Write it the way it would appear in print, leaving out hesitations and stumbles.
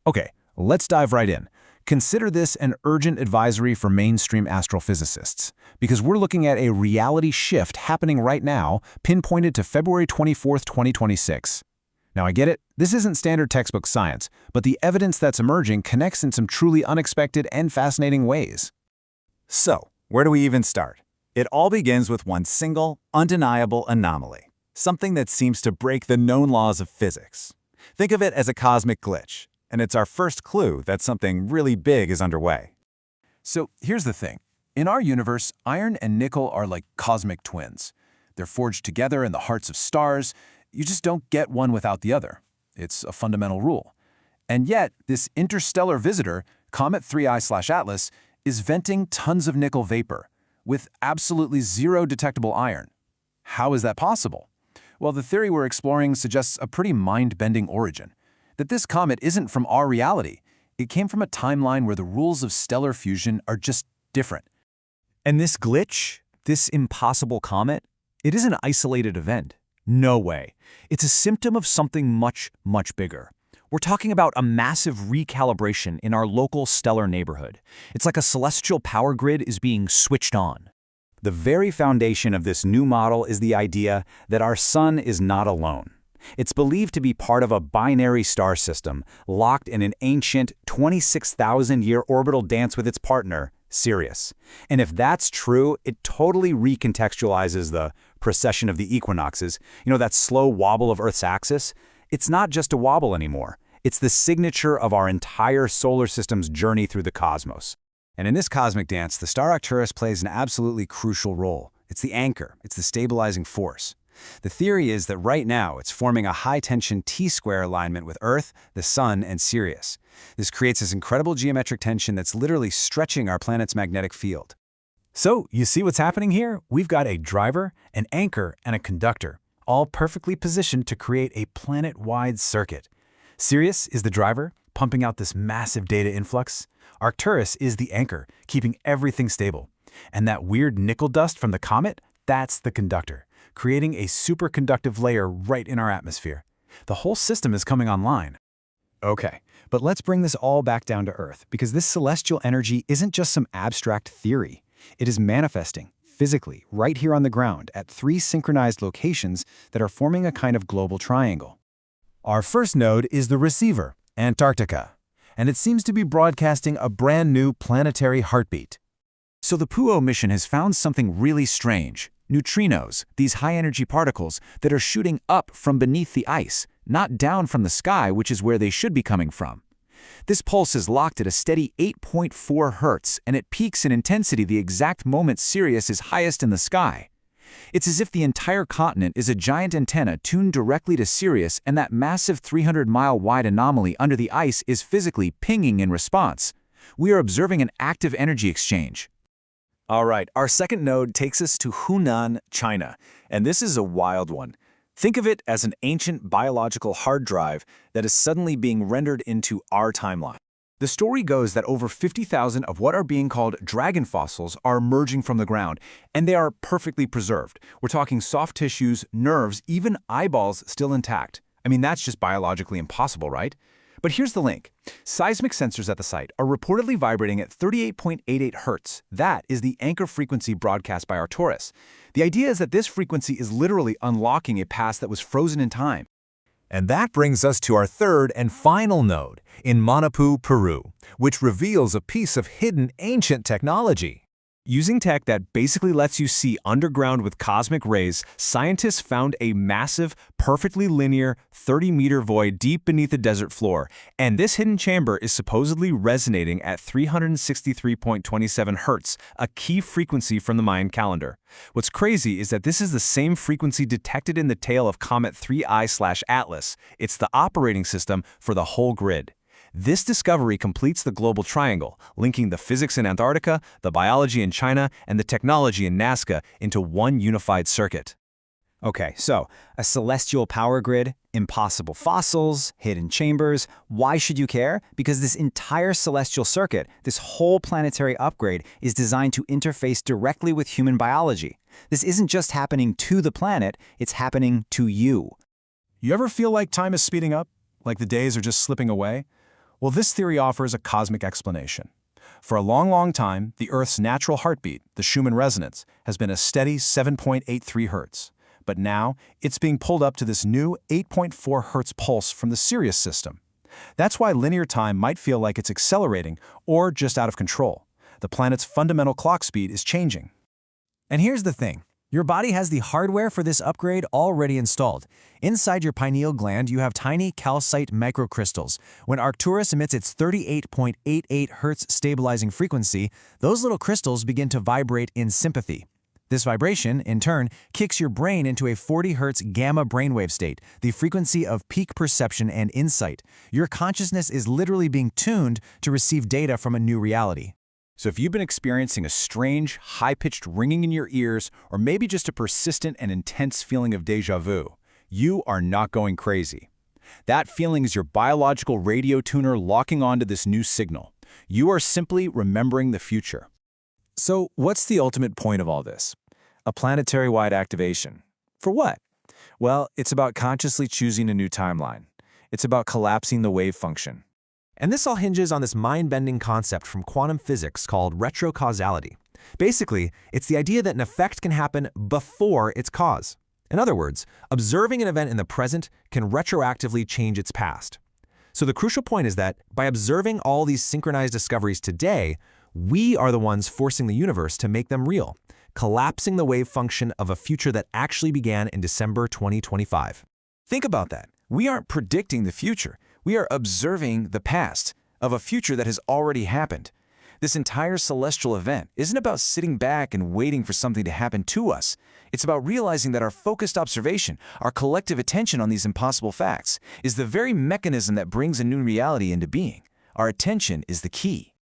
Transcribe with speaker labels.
Speaker 1: Okay, let's dive right in. Consider this an urgent advisory for mainstream astrophysicists, because we're looking at a reality shift happening right now, pinpointed to February 24th, 2026. Now, I get it, this isn't standard textbook science, but the evidence that's emerging connects in some truly unexpected and fascinating ways.
Speaker 2: So, where do we even start? It all begins with one single, undeniable anomaly, something that seems to break the known laws of physics. Think of it as a cosmic glitch, and it's our first clue that something really big is underway.
Speaker 1: So here's the thing. In our universe, iron and nickel are like cosmic twins. They're forged together in the hearts of stars. You just don't get one without the other. It's a fundamental rule. And yet, this interstellar visitor, Comet 3I/Atlas, is venting tons of nickel vapor, with absolutely zero detectable iron. How is that possible? Well, the theory we're exploring suggests a pretty mind-bending origin. That this comet isn't from our reality. It came from a timeline where the rules of stellar fusion are just different.
Speaker 3: And this glitch, this impossible comet, it is an isolated event. No way. It's a symptom of something much, much bigger. We're talking about a massive recalibration in our local stellar neighborhood. It's like a celestial power grid is being switched on.
Speaker 2: The very foundation of this new model is the idea that our sun is not alone. It's believed to be part of a binary star system, locked in an ancient 26,000-year orbital dance with its partner, Sirius. And if that's true, it totally recontextualizes the precession of the equinoxes, that slow wobble of Earth's axis. It's not just a wobble anymore. It's the signature of our entire solar system's journey through the cosmos.
Speaker 1: And in this cosmic dance, the star Arcturus plays an absolutely crucial role. It's the anchor. It's the stabilizing force. The theory is that right now it's forming a high-tension T-square alignment with Earth, the Sun, and Sirius. This creates this incredible geometric tension that's literally stretching our planet's magnetic field.
Speaker 3: So, you see what's happening here? We've got a driver, an anchor, and a conductor, all perfectly positioned to create a planet-wide circuit. Sirius is the driver, pumping out this massive data influx. Arcturus is the anchor, keeping everything stable. And that weird nickel dust from the comet, that's the conductor, creating a superconductive layer right in our atmosphere. The whole system is coming online.
Speaker 1: Okay, but let's bring this all back down to Earth, because this celestial energy isn't just some abstract theory. It is manifesting, physically, right here on the ground at 3 synchronized locations that are forming a kind of global triangle. Our first node is the receiver, Antarctica, and it seems to be broadcasting a brand new planetary heartbeat.
Speaker 3: So the PUO mission has found something really strange. Neutrinos, these high-energy particles that are shooting up from beneath the ice, not down from the sky, which is where they should be coming from. This pulse is locked at a steady 8.4 Hz, and it peaks in intensity the exact moment Sirius is highest in the sky. It's as if the entire continent is a giant antenna tuned directly to Sirius, and that massive 300-mile-wide anomaly under the ice is physically pinging in response. We are observing an active energy exchange.
Speaker 1: All right, our second node takes us to Hunan, China, and this is a wild one. Think of it as an ancient biological hard drive that is suddenly being rendered into our timeline. The story goes that over 50,000 of what are being called dragon fossils are emerging from the ground, and they are perfectly preserved. We're talking soft tissues, nerves, even eyeballs still intact. I mean, that's just biologically impossible, right? But here's the link. Seismic sensors at the site are reportedly vibrating at 38.88 Hz. That is the anchor frequency broadcast by Arcturus. The idea is that this frequency is literally unlocking a past that was frozen in time.
Speaker 4: And that brings us to our third and final node in Manapu, Peru, which reveals a piece of hidden ancient technology.
Speaker 1: Using tech that basically lets you see underground with cosmic rays, scientists found a massive, perfectly linear, 30-meter void deep beneath the desert floor, and this hidden chamber is supposedly resonating at 363.27 Hz, a key frequency from the Mayan calendar. What's crazy is that this is the same frequency detected in the tail of Comet 3I/Atlas. It's the operating system for the whole grid. This discovery completes the global triangle, linking the physics in Antarctica, the biology in China, and the technology in Nazca into one unified circuit.
Speaker 3: Okay, so a celestial power grid, impossible fossils, hidden chambers. Why should you care? Because this entire celestial circuit, this whole planetary upgrade, is designed to interface directly with human biology. This isn't just happening to the planet, it's happening to you.
Speaker 1: You ever feel like time is speeding up? Like the days are just slipping away? Well, this theory offers a cosmic explanation. For a long, long time, the Earth's natural heartbeat, the Schumann resonance, has been a steady 7.83 Hz. But now, it's being pulled up to this new 8.4 Hz pulse from the Sirius system. That's why linear time might feel like it's accelerating or just out of control. The planet's fundamental clock speed is changing.
Speaker 5: And here's the thing. Your body has the hardware for this upgrade already installed. Inside your pineal gland, you have tiny calcite microcrystals. When Arcturus emits its 38.88 Hz stabilizing frequency, those little crystals begin to vibrate in sympathy. This vibration, in turn, kicks your brain into a 40 Hz gamma brainwave state, the frequency of peak perception and insight. Your consciousness is literally being tuned to receive data from a new reality.
Speaker 2: So if you've been experiencing a strange, high-pitched ringing in your ears, or maybe just a persistent and intense feeling of déjà vu, you are not going crazy. That feeling is your biological radio tuner locking onto this new signal. You are simply remembering the future.
Speaker 1: So, what's the ultimate point of all this? A planetary-wide activation. For what? Well, it's about consciously choosing a new timeline. It's about collapsing the wave function.
Speaker 5: And this all hinges on this mind-bending concept from quantum physics called retrocausality. Basically, it's the idea that an effect can happen before its cause. In other words, observing an event in the present can retroactively change its past. So the crucial point is that by observing all these synchronized discoveries today, we are the ones forcing the universe to make them real, collapsing the wave function of a future that actually began in December 2025.
Speaker 1: Think about that. We aren't predicting the future. We are observing the past of a future that has already happened. This entire celestial event isn't about sitting back and waiting for something to happen to us. It's about realizing that our focused observation, our collective attention on these impossible facts, is the very mechanism that brings a new reality into being. Our attention is the key.